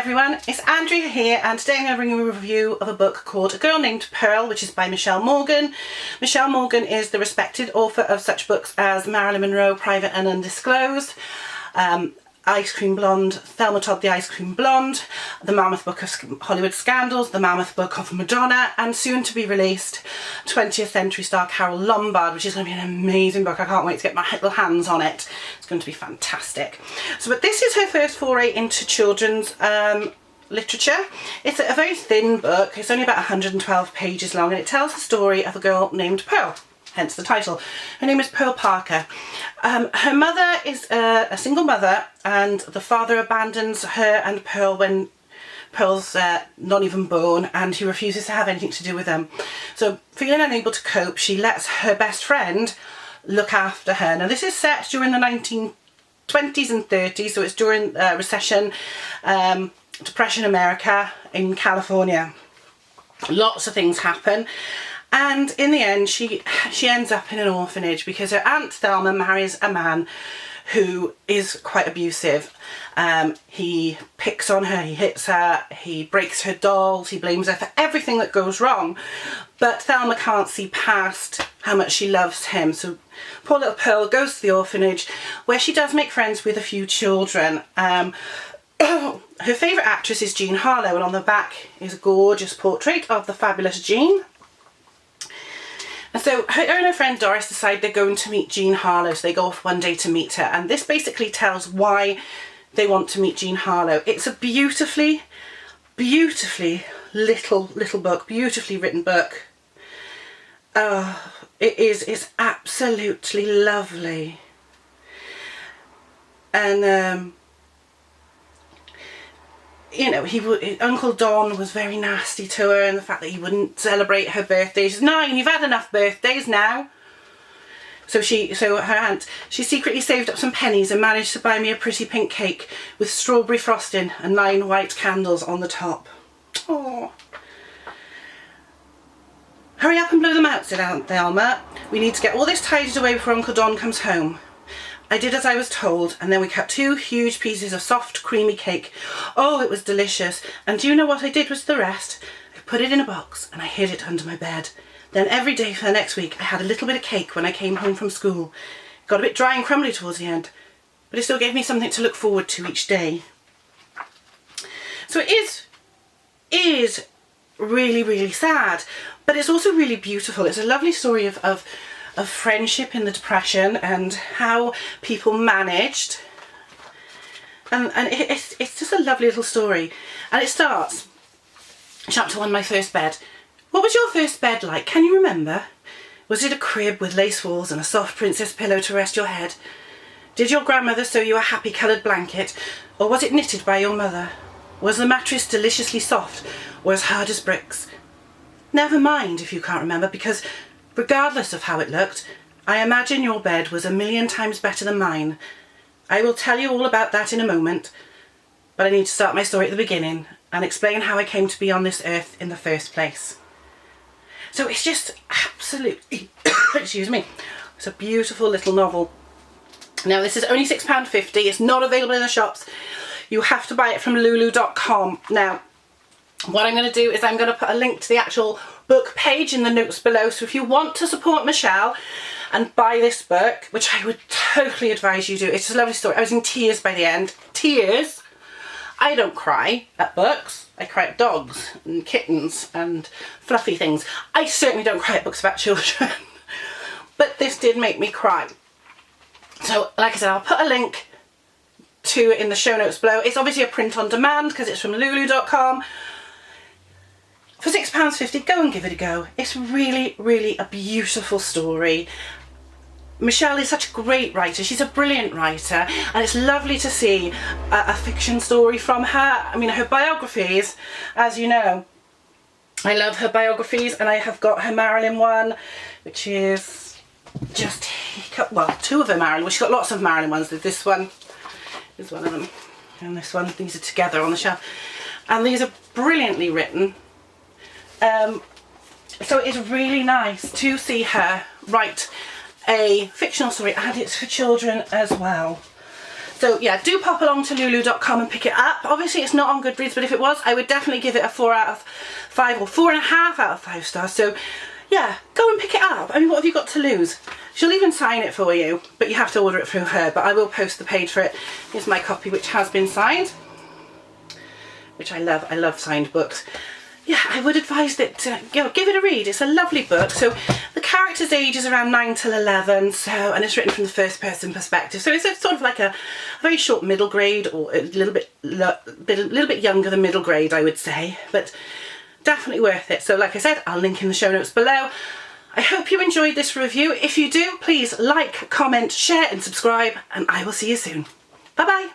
everyone, it's Andrea here, and today I'm going to bring you a review of a book called A Girl Named Pearl, which is by Michelle Morgan. Michelle Morgan is the respected author of such books as Marilyn Monroe, Private and Undisclosed, Ice Cream Blonde, Thelma Todd the Ice Cream Blonde, The Mammoth Book of Hollywood Scandals, The Mammoth Book of Madonna, and soon to be released 20th Century Star Carole Lombard, which is going to be an amazing book. I can't wait to get my little hands on it. It's going to be fantastic. But this is her first foray into children's literature. It's a very thin book. It's only about 112 pages long, and it tells the story of a girl named Pearl. Hence the title. Her name is Pearl Parker. Her mother is a single mother, and the father abandons her and Pearl when Pearl's not even born, and he refuses to have anything to do with them. So feeling unable to cope, she lets her best friend look after her. Now this is set during the 1920s and 30s, so it's during recession, Depression America in California. Lots of things happen. And in the end, she ends up in an orphanage because her Aunt Thelma marries a man who is quite abusive. He picks on her, he hits her, he breaks her dolls, he blames her for everything that goes wrong. But Thelma can't see past how much she loves him. So poor little Pearl goes to the orphanage, where she does make friends with a few children. Her favourite actress is Jean Harlow, and on the back is a gorgeous portrait of the fabulous Jean. And so her and her friend Doris decide they're going to meet Jean Harlow, so they go off one day to meet her. And this basically tells why they want to meet Jean Harlow. It's a beautifully little book, beautifully written book. It's absolutely lovely. And you know, Uncle Don was very nasty to her, and the fact that he wouldn't celebrate her birthday. She's 9, you've had enough birthdays now. So her aunt, she secretly saved up some pennies and managed to buy me a pretty pink cake with strawberry frosting and 9 white candles on the top. Oh. Hurry up and blow them out, said Aunt Thelma. We need to get all this tidied away before Uncle Don comes home. I did as I was told, and then we cut 2 huge pieces of soft, creamy cake. Oh, it was delicious. And do you know what I did with the rest? I put it in a box and I hid it under my bed. Then every day for the next week, I had a little bit of cake when I came home from school. It got a bit dry and crumbly towards the end, but it still gave me something to look forward to each day. So it is really sad, but it's also really beautiful. It's a lovely story of friendship in the Depression and how people managed, and it's just a lovely little story. And it starts, chapter 1, my first bed. What was your first bed like? Can you remember? Was it a crib with lace walls and a soft princess pillow to rest your head? Did your grandmother sew you a happy coloured blanket, or was it knitted by your mother? Was the mattress deliciously soft or as hard as bricks? Never mind if you can't remember, because regardless of how it looked, I imagine your bed was 1,000,000 times better than mine. I will tell you all about that in a moment, but I need to start my story at the beginning and explain how I came to be on this earth in the first place. So it's just absolutely, excuse me, it's a beautiful little novel. Now this is only £6.50, it's not available in the shops. You have to buy it from lulu.com. Now, what I'm going to do is I'm going to put a link to the actual book page in the notes below, so if you want to support Michelle and buy this book, which I would totally advise you do, it's a lovely story. I was in tears by the end. Tears. I don't cry at books. I cry at dogs and kittens and fluffy things. I certainly don't cry at books about children. But this did make me cry. So like I said, I'll put a link to it in the show notes below. It's obviously a print on demand because it's from lulu.com. For £6.50, go and give it a go. It's really a beautiful story. Michelle is such a great writer. She's a brilliant writer, and it's lovely to see a fiction story from her. I mean, her biographies, as you know, I love her biographies, and I have got her Marilyn one, which is just, well, 2 of her Marilyn. Well, she's got lots of Marilyn ones. This one is one of them, and this one. These are together on the shelf, and these are brilliantly written. So it's really nice to see her write a fictional story, and it's for children as well. So yeah, do pop along to lulu.com and pick it up. Obviously it's not on Goodreads, but if it was, I would definitely give it a 4 out of 5 or 4.5 out of 5 stars. So yeah, go and pick it up. I mean, what have you got to lose? She'll even sign it for you, but you have to order it through her, but I will post the page for it. Here's my copy, which has been signed, which I love signed books. Yeah, I would advise that, give it a read. It's a lovely book. So the character's age is around 9 till 11, and it's written from the first person perspective. So it's sort of like a very short middle grade, or a little bit younger than middle grade, I would say, but definitely worth it. So like I said, I'll link in the show notes below. I hope you enjoyed this review. If you do, please like, comment, share and subscribe, and I will see you soon. Bye bye.